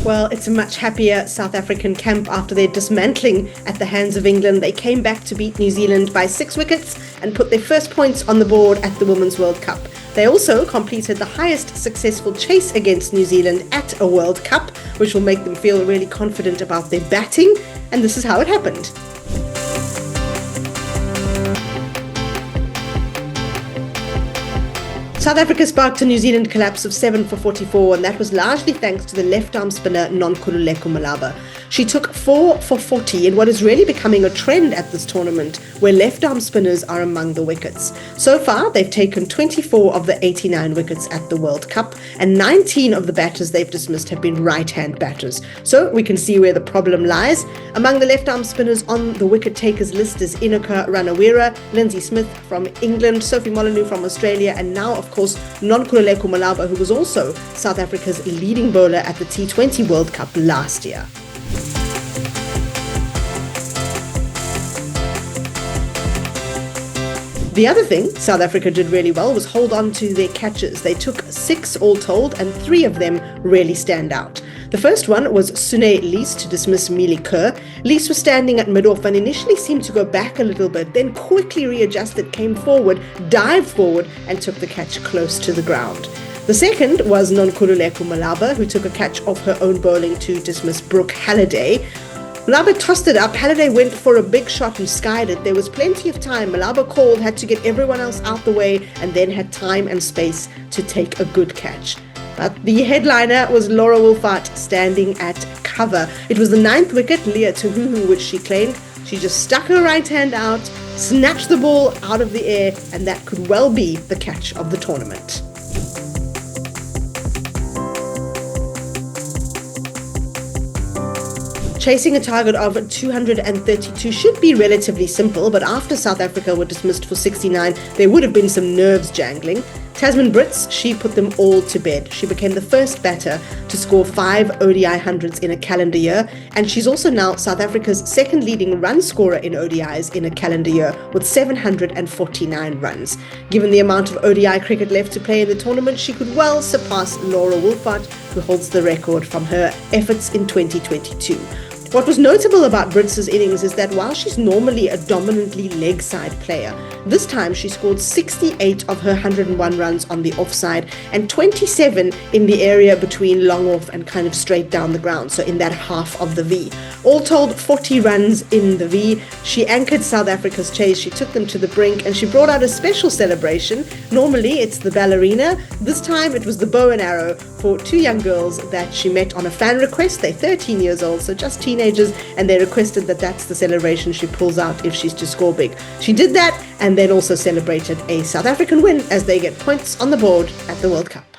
Well, it's a much happier South African camp after their dismantling at the hands of England. They came back to beat New Zealand by 6 wickets and put their first points on the board at the Women's World Cup. They also completed the highest successful chase against New Zealand at a World Cup, which will make them feel really confident about their batting. And this is how it happened. South Africa sparked a New Zealand collapse of 7 for 44, and that was largely thanks to the left-arm spinner Nonkululeko Malaba. She took 4 for 40 in what is really becoming a trend at this tournament, where left-arm spinners are among the wickets. So far, they've taken 24 of the 89 wickets at the World Cup, and 19 of the batters they've dismissed have been right-hand batters. So we can see where the problem lies. Among the left-arm spinners on the wicket-takers list is Inuka Ranawira, Lindsay Smith from England, Sophie Molyneux from Australia, and now, of course, Nonkululeko Malaba, who was also South Africa's leading bowler at the T20 World Cup last year. The other thing South Africa did really well was hold on to their catches. They took 6 all told, and 3 of them really stand out. The first one was Sune Lees to dismiss Mealy Kerr. Lees was standing at mid-off and initially seemed to go back a little bit, then quickly readjusted, came forward, dived forward, and took the catch close to the ground. The second was Nonkululeko Malaba, who took a catch off her own bowling to dismiss Brooke Halliday. Malaba tossed it up, Halliday went for a big shot and skied it. There was plenty of time. Malaba called, had to get everyone else out the way, and then had time and space to take a good catch. But the headliner was Laura Wolfart standing at cover. It was the 9th wicket, Leah Tahuhu, which she claimed. She just stuck her right hand out, snatched the ball out of the air, and that could well be the catch of the tournament. Chasing a target of 232 should be relatively simple, but after South Africa were dismissed for 69, there would have been some nerves jangling. Tasman Brits, she put them all to bed. She became the first batter to score 5 ODI hundreds in a calendar year, and she's also now South Africa's second leading run scorer in ODIs in a calendar year with 749 runs. Given the amount of ODI cricket left to play in the tournament, she could well surpass Laura Wolfart, who holds the record from her efforts in 2022. What was notable about Brits' innings is that while she's normally a dominantly leg side player, this time she scored 68 of her 101 runs on the offside and 27 in the area between long off and kind of straight down the ground, so in that half of the V. All told, 40 runs in the V. She anchored South Africa's chase, she took them to the brink, and she brought out a special celebration. Normally it's the ballerina. This time it was the bow and arrow for 2 young girls that she met on a fan request. They're 13 years old, so just teenagers, and they requested that that's the celebration she pulls out if she's to score big. She did that and then also celebrated a South African win as they get points on the board at the World Cup.